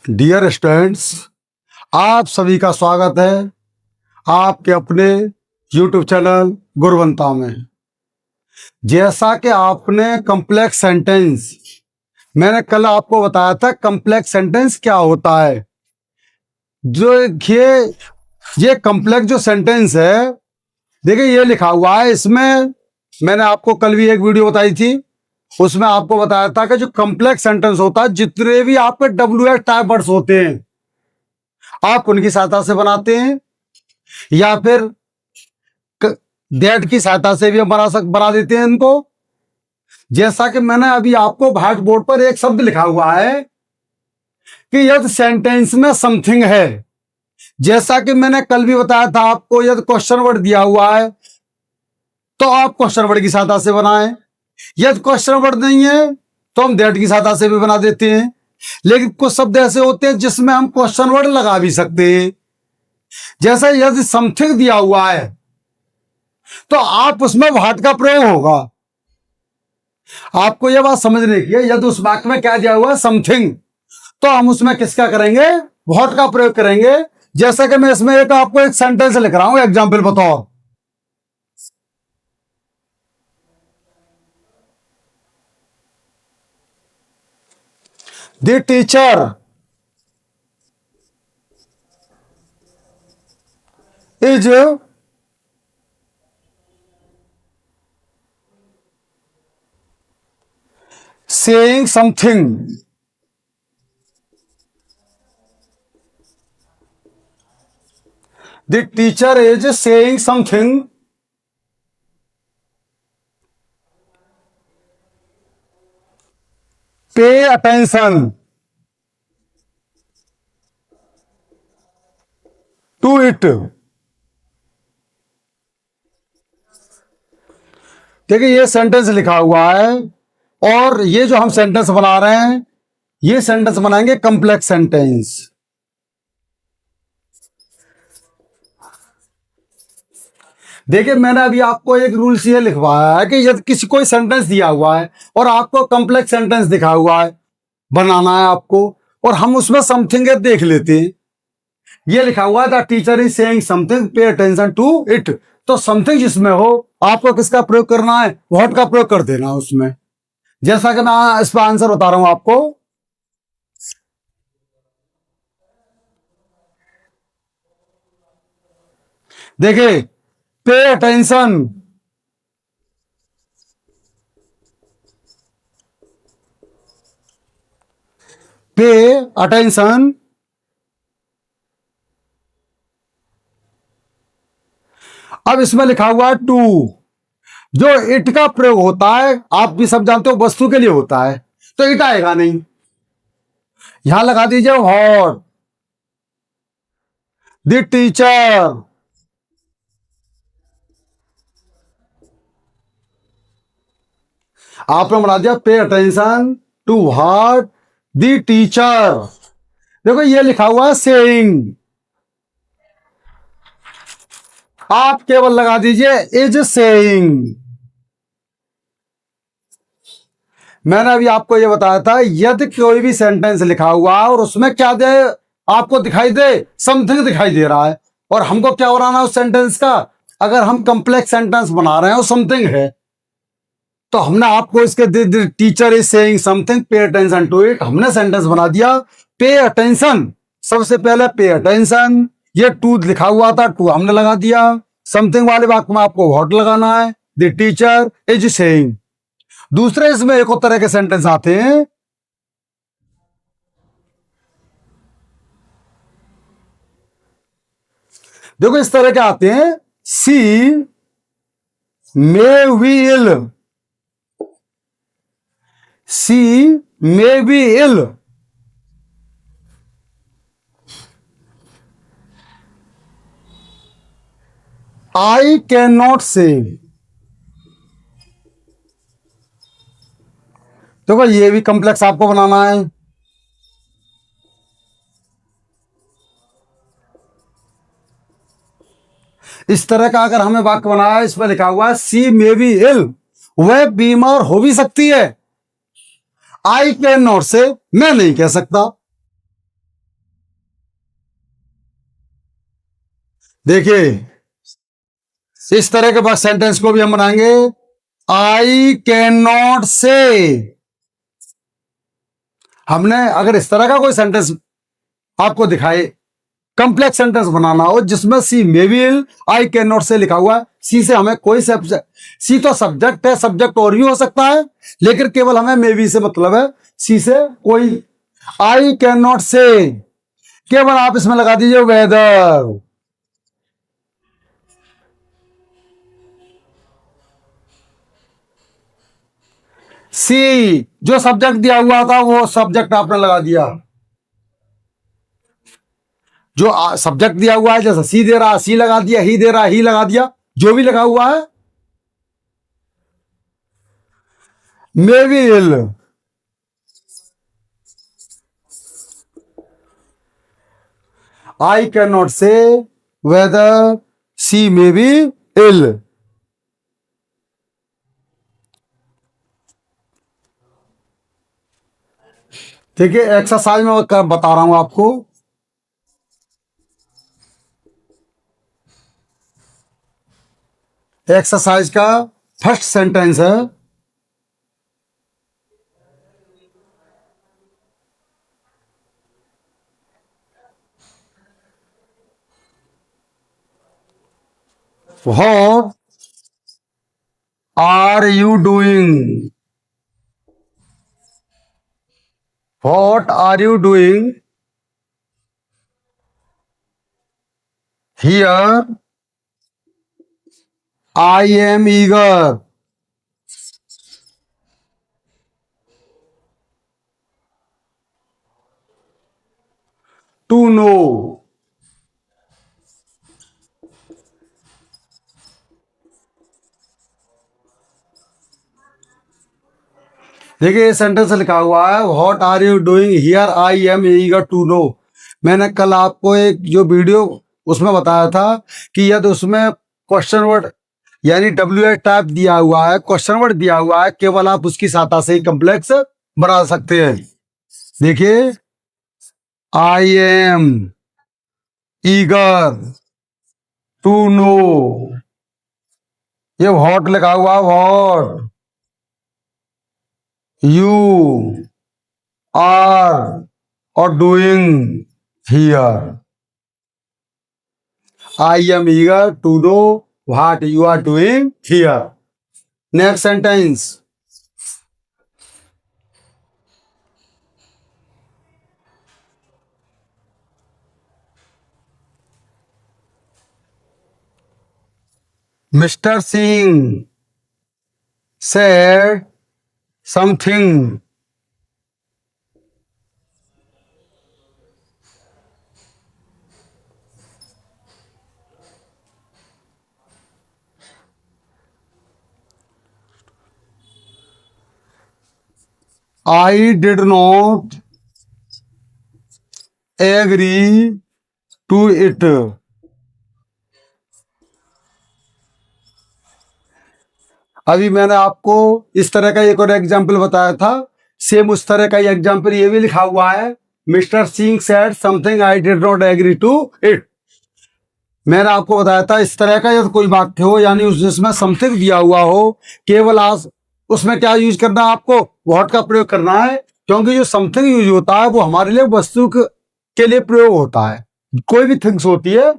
Dear students, आप सभी का स्वागत है आपके अपने यूट्यूब चैनल गुरुवंता में। जैसा कि आपने कॉम्प्लेक्स सेंटेंस, मैंने कल आपको बताया था कॉम्प्लेक्स सेंटेंस क्या होता है। जो ये कॉम्प्लेक्स जो सेंटेंस है, देखिए ये लिखा हुआ है इसमें। मैंने आपको कल भी एक वीडियो बताई थी, उसमें आपको बताया था कि जो कॉम्प्लेक्स सेंटेंस होता है, जितने भी आपके WH टाइप वर्ड्स होते हैं, आप उनकी सहायता से बनाते हैं या फिर दैट की सहायता से भी हम बना देते हैं इनको। जैसा कि मैंने अभी आपको व्हाइट बोर्ड पर एक शब्द लिखा हुआ है कि यदि सेंटेंस में समथिंग है, जैसा कि मैंने कल भी बताया था आपको, यदि क्वेश्चन वर्ड दिया हुआ है तो आप क्वेश्चन वर्ड की सहायता से बनाएं। यदि क्वेश्चन वर्ड नहीं है तो हम दैट की सहायता से भी बना देते हैं। लेकिन कुछ शब्द ऐसे होते हैं जिसमें हम क्वेश्चन वर्ड लगा भी सकते हैं। जैसे यदि समथिंग दिया हुआ है तो आप उसमें व्हाट का प्रयोग होगा। आपको यह बात समझने की है, यदि उस वाक्य में क्या दिया हुआ है समथिंग, तो हम उसमें किसका करेंगे, व्हाट का प्रयोग करेंगे। जैसा कि मैं इसमें आपको एक सेंटेंस लिख रहा हूं एग्जाम्पल बतौर। The teacher is saying something. The teacher is saying something. Pay attention to it. देखिए ये सेंटेंस लिखा हुआ है, और ये जो हम सेंटेंस बना रहे हैं, ये सेंटेंस बनाएंगे कॉम्प्लेक्स सेंटेंस। देखिए मैंने अभी आपको एक रूल्स ये लिखवाया है कि यदि किसी कोई सेंटेंस दिया हुआ है और आपको कॉम्प्लेक्स सेंटेंस दिखा हुआ है, बनाना है आपको, और हम उसमें समथिंग देख लेते हैं। ये लिखा हुआ है the teacher is saying something, pay attention to it. तो समथिंग जिसमें हो, आपको किसका प्रयोग करना है, व्हाट का प्रयोग कर देना उसमें। जैसा कि मैं इस पर आंसर बता रहा हूं आपको। देखिए पे अटेंशन, पे अटेंशन, अब इसमें लिखा हुआ है टू। जो इट का प्रयोग होता है, आप भी सब जानते हो, वस्तु के लिए होता है, तो इट आएगा नहीं। यहां लगा दीजिए व्हाट। द टीचर आपने बना दिया pay attention to what the teacher. देखो ये लिखा हुआ है सेइंग, आप केवल लगा दीजिए इज सेइंग। मैंने अभी आपको यह बताया था, यदि कोई भी सेंटेंस लिखा हुआ है और उसमें क्या दे, आपको दिखाई दे समथिंग दिखाई दे रहा है, और हमको क्या बनाना है उस सेंटेंस का, अगर हम कॉम्प्लेक्स सेंटेंस बना रहे हैं और समथिंग है, तो हमने आपको इसके teacher is saying something, pay attention to it, हमने सेंटेंस बना दिया पे अटेंशन। सबसे पहले पे अटेंशन, ये टू लिखा हुआ था, टू हमने लगा दिया। समथिंग वाले वाक्य में आपको व्हाट लगाना है, द टीचर इज सेइंग। दूसरे इसमें एक और तरह के सेंटेंस आते हैं, देखो इस तरह के आते हैं, she may be ill, she may be ill, I can not say. देखो ये भी कॉम्प्लेक्स आपको बनाना है। इस तरह का अगर हमें वाक्य बनाया है, इसमें लिखा हुआ है सी मे बी इल, वह बीमार हो भी सकती है। आई कैन नॉट से, मैं नहीं कह सकता। देखिए इस तरह के बाद सेंटेंस को भी हम बनाएंगे। आई कैन नॉट से। हमने अगर इस तरह का कोई सेंटेंस आपको दिखाए, कंप्लेक्स सेंटेंस बनाना हो जिसमें she may be ill, I can not say लिखा हुआ है, सी से हमें कोई सी तो सब्जेक्ट है, सब्जेक्ट और भी हो सकता है, लेकिन केवल हमें मे बी से मतलब है, सी से कोई। आई कैन नॉट से, केवल आप इसमें लगा दीजिए वेदर। सी जो सब्जेक्ट दिया हुआ था वो सब्जेक्ट आपने लगा दिया, जो सब्जेक्ट दिया हुआ है, जैसे सी दे रहा सी लगा दिया, ही दे रहा ही लगा दिया, जो भी लगा हुआ है। May be ill, I can not say whether she may be ill. देखिए एक्सरसाइज में बता रहा हूं आपको। एक्सरसाइज का फर्स्ट सेंटेंस है, what are you doing, what are you doing here, I am eager to know. देखिए सेंटेंस लिखा हुआ है what are you doing here, I am eager to know. मैंने कल आपको एक जो वीडियो उसमें बताया था कि यदि उसमें क्वेश्चन वर्ड यानी WH टाइप दिया हुआ है, क्वेश्चन वर्ड दिया हुआ है, केवल आप उसकी सहायता से ही कम्प्लेक्स बना सकते हैं। देखिए I am eager to know, ये व्हाट लिखा हुआ, व्हाट यू आर और doing here, I am eager to know what you are doing here. Next sentence, mister Singh said something, I did not agree to it। अभी मैंने आपको इस तरह का एक और एग्जाम्पल बताया था, सेम उस तरह का एग्जाम्पल ये भी लिखा हुआ है, mister Singh said something I did not agree to it. मैंने आपको बताया था इस तरह का यदि कोई वाक्य हो यानी उस जिसमें समथिंग दिया हुआ हो, केवल आज उसमें क्या यूज करना है, आपको व्हाट का प्रयोग करना है, क्योंकि जो समथिंग यूज होता है वो हमारे लिए वस्तु के लिए प्रयोग होता है, कोई भी थिंग्स होती है।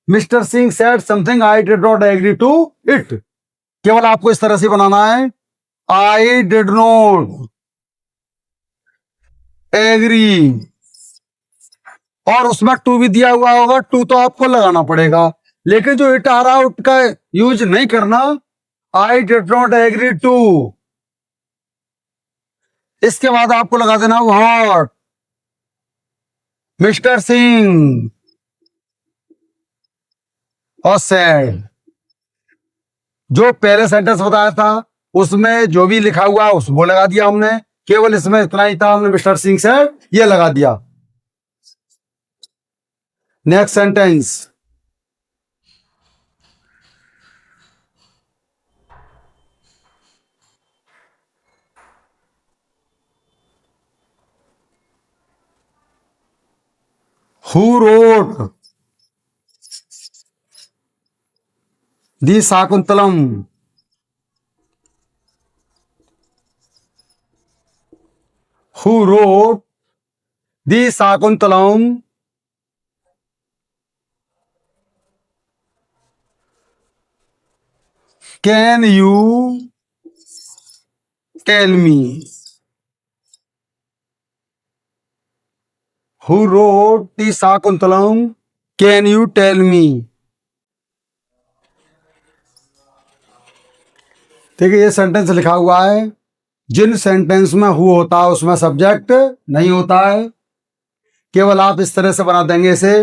Mister Singh said something I did not agree to it, केवल आपको इस तरह से बनाना है, आई डिड नॉट एग्री, और उसमें टू भी दिया हुआ होगा, टू तो आपको लगाना पड़ेगा, लेकिन जो इट आ रहा है उसका यूज नहीं करना, I did not agree to. इसके बाद आपको लगा देना व्हाट मिस्टर सिंह और सेड। जो पहले सेंटेंस बताया था उसमें जो भी लिखा हुआ है उसको लगा दिया हमने, केवल इसमें इतना ही था, हमने मिस्टर सिंह सेड ये लगा दिया। Next sentence, who wrote the Shakuntalam, who wrote the Shakuntalam, can you tell me, who wrote the Shakuntalam, can you tell me. देखिए ये सेंटेंस लिखा हुआ है, जिन सेंटेंस में हु होता है उसमें सब्जेक्ट नहीं होता है, केवल आप इस तरह से बना देंगे इसे,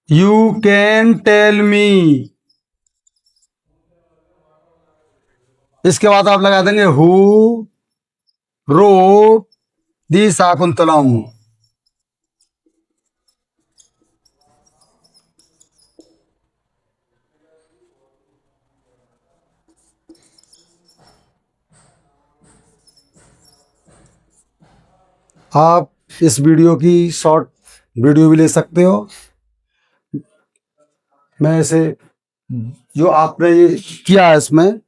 यू कैन टेल मी। इसके बाद आप लगा देंगे हु रोट दी शाकुंतलम। आप इस वीडियो की शॉर्ट वीडियो भी ले सकते हो। मैं इसे जो आपने ये किया है इसमें,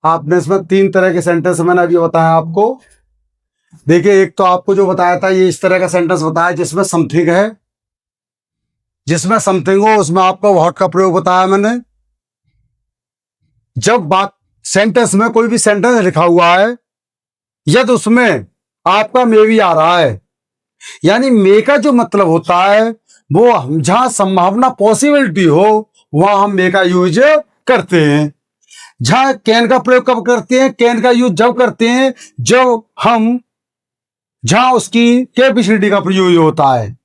आपने इसमें 3 तरह के सेंटेंस मैंने अभी बताया आपको। देखिए एक तो आपको जो बताया था ये इस तरह का सेंटेंस बताया जिसमें समथिंग है, जिसमें समथिंग हो उसमें आपको व्हाट का प्रयोग बताया मैंने। जब बात सेंटेंस में कोई भी सेंटेंस लिखा हुआ है यदि उसमें आपका मे भी आ रहा है, यानी मे का जो मतलब होता है वो जहां संभावना पॉसिबिलिटी हो वहां हम मे का यूज करते हैं। जहां कैन का प्रयोग कब करते हैं, कैन का यूज जब करते हैं जब हम जहां उसकी कैपेसिटी का प्रयोग होता है।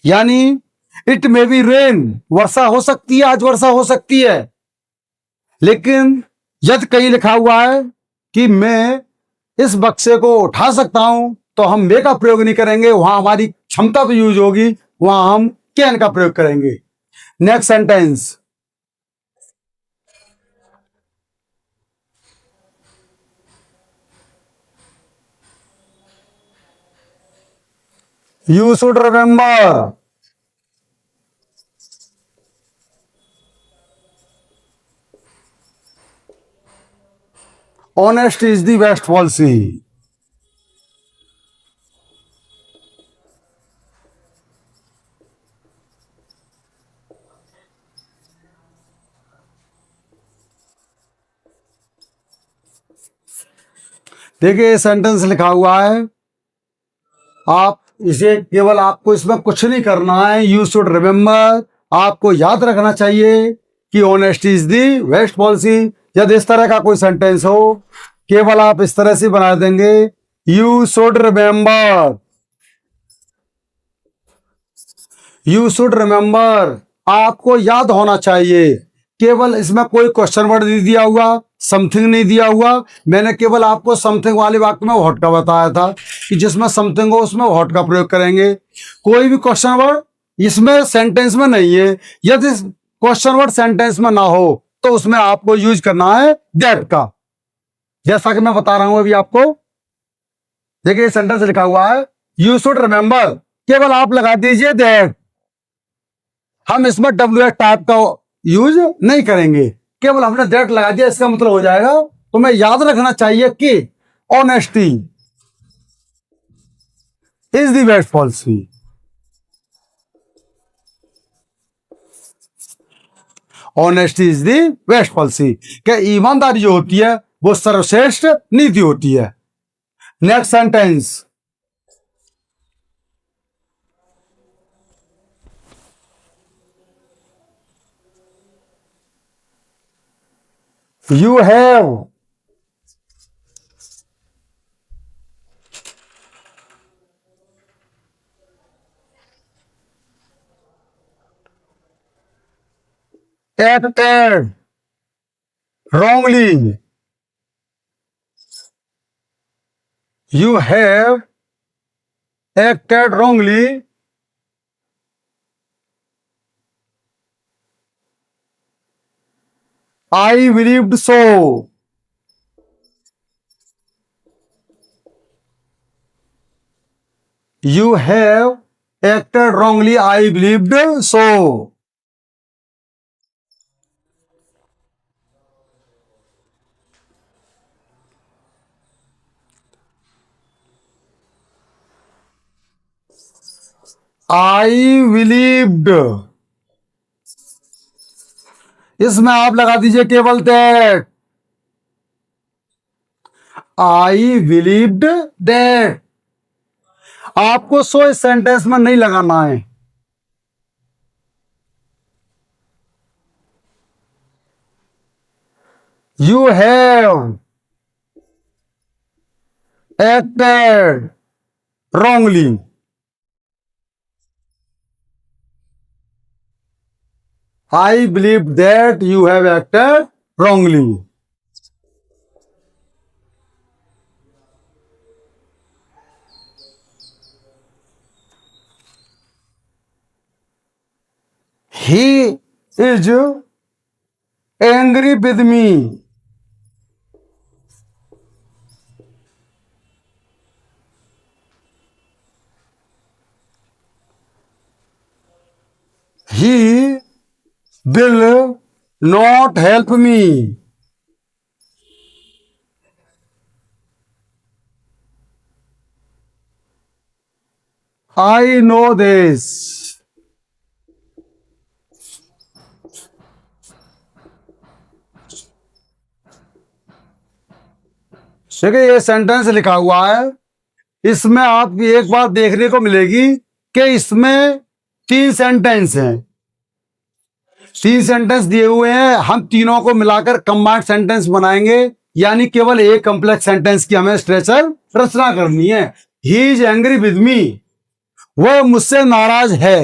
यानी इट मे बी रेन, वर्षा हो सकती है, आज वर्षा हो सकती है, लेकिन यदि कहीं लिखा हुआ है कि मैं इस बक्से को उठा सकता हूं तो हम मे का प्रयोग नहीं करेंगे, वहां हमारी क्षमता भी यूज होगी, वहां हम कैन का प्रयोग करेंगे। Next sentence, you should remember, honest is the best policy. देखिए ये सेंटेंस लिखा हुआ है, आप इसे केवल आपको इसमें कुछ नहीं करना है, यू शुड रिमेंबर, आपको याद रखना चाहिए कि honesty is the best policy. यदि इस तरह का कोई सेंटेंस हो केवल आप इस तरह से बना देंगे, you should remember, you should remember, आपको याद होना चाहिए। केवल इसमें कोई क्वेश्चन वर्ड नहीं दिया हुआ, समथिंग नहीं दिया हुआ, मैंने केवल आपको समथिंग वाले वाक्य में व्हाट का बताया था कि जिसमें समथिंग हो उसमें व्हाट का प्रयोग करेंगे। कोई भी क्वेश्चन वर्ड इसमें सेंटेंस में नहीं है, यदि क्वेश्चन वर्ड सेंटेंस में ना हो तो उसमें आपको यूज करना है दैट का, जैसा कि मैं बता रहा हूं अभी आपको। देखिए सेंटेंस लिखा हुआ है, यू शुड रिमेंबर, केवल आप लगा दीजिए दैट, हम इसमें डब्ल्यू एच टाइप का यूज नहीं करेंगे, केवल हमने दैट लगा दिया, इसका मतलब हो जाएगा तुम्हें याद रखना चाहिए कि honesty is the best policy. Honesty is the best policy, क्या ईमानदारी जो होती है वो सर्वश्रेष्ठ नीति होती है। Next sentence, you have acted wrongly, you have acted wrongly, I believed so, you have acted wrongly, I believed so। I believed, इसमें आप लगा दीजिए केवल दैट। आई बिलीव्ड दैट, आपको सो इस सेंटेंस में नहीं लगाना है। You have acted wrongly, I believe that you have acted wrongly. He is angry with me. He will not help me. I know this. देखिए ये सेंटेंस लिखा हुआ है, इसमें आपको एक बात देखने को मिलेगी कि इसमें 3 सेंटेंस हैं। 3 सेंटेंस दिए हुए हैं, हम तीनों को मिलाकर कंबाइंड सेंटेंस बनाएंगे, यानी केवल एक कॉम्प्लेक्स सेंटेंस की हमें स्ट्रक्चर रचना करनी है। He is angry with me, वह मुझसे नाराज है।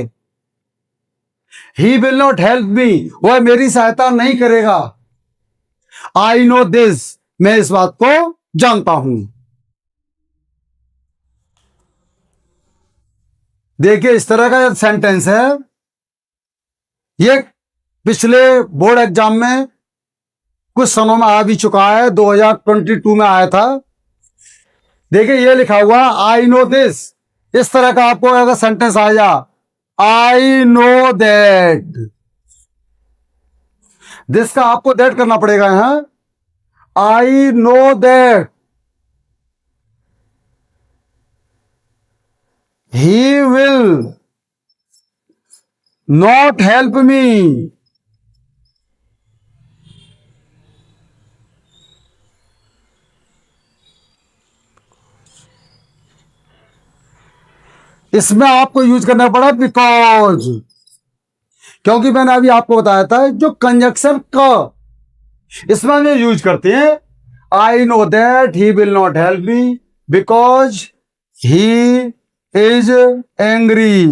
He will not help me, वह मेरी सहायता नहीं करेगा। आई नो दिस, मैं इस बात को जानता हूं। देखिए इस तरह का सेंटेंस है, ये पिछले बोर्ड एग्जाम में कुछ सालों में आ भी चुका है, 2022 में आया था। देखिए ये लिखा हुआ आई नो दिस, इस तरह का आपको अगर सेंटेंस आया आई नो दैट, दिस का आपको दैट करना पड़ेगा यहां। I know that he will not help me. इसमें आपको यूज करना पड़ा बिकॉज, क्योंकि मैंने अभी आपको बताया था जो कंजक्शन का इसमें हम यूज करते हैं। I know that he will not help me because he is angry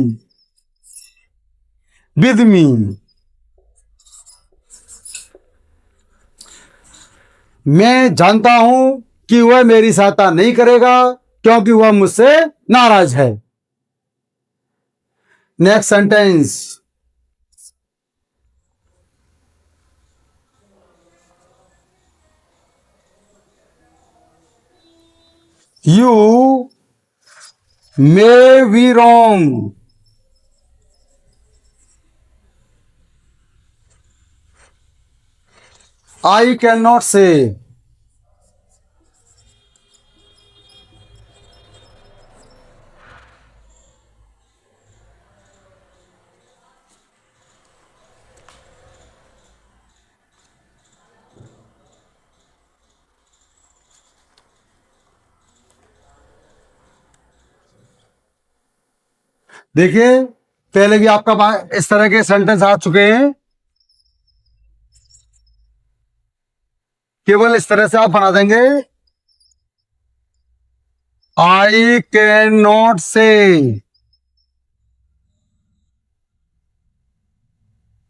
with me. मैं जानता हूं कि वह मेरी सहायता नहीं करेगा क्योंकि वह मुझसे नाराज है। Next sentence, you may be wrong, I can not से। देखिए पहले भी आपका इस तरह के सेंटेंस आ चुके हैं, केवल इस तरह से आप बना देंगे आई कैन नॉट से।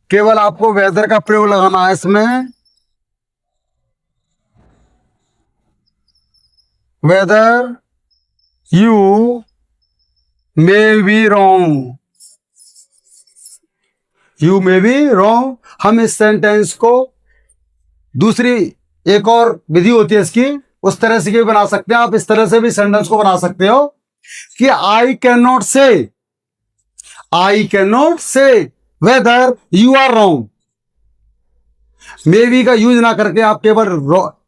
केवल आपको वेदर का प्रयोग लगाना है इसमें, whether you may be wrong, you may be wrong. हम इस सेंटेंस को दूसरी एक और विधि होती है इसकी, उस तरह से भी बना सकते हैं। आप इस तरह से भी सेंटेंस को बना सकते हो कि आई can not say, I can not say whether you are wrong. May be का यूज ना करके आप केवल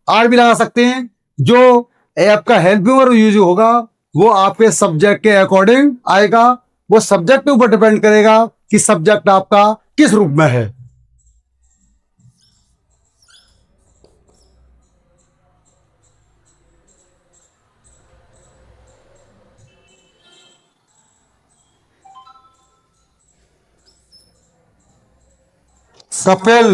आर भी लगा सकते हैं। जो आपका हेल्पिंग वर्ब यूज होगा वो आपके सब्जेक्ट के अकॉर्डिंग आएगा, वो सब्जेक्ट के ऊपर डिपेंड करेगा कि सब्जेक्ट आपका किस रूप में है। Kapil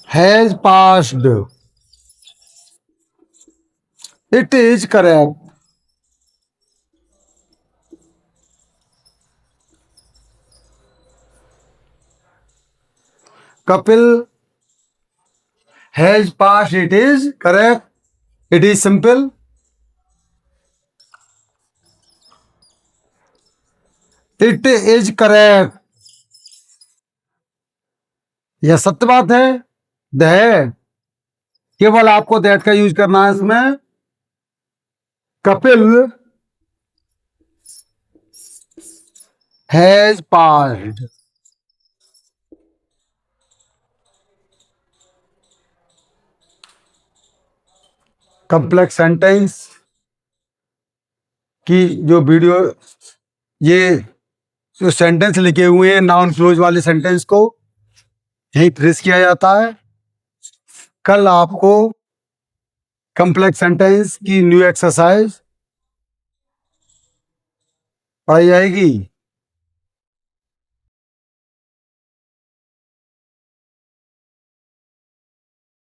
has passed. It is correct. Kapil has passed. It is correct. It is simple. It is correct. यह सत्य बात है। द है, केवल आपको दैट का यूज करना है इसमें। Kapil has passed. Complex sentence की जो वीडियो, ये जो सेंटेंस लिखे हुए हैं नाउन क्लोज वाले सेंटेंस को यही ट्रेस किया जाता है। कल आपको कॉम्प्लेक्स सेंटेंस की न्यू एक्सरसाइज पढ़ाई जाएगी।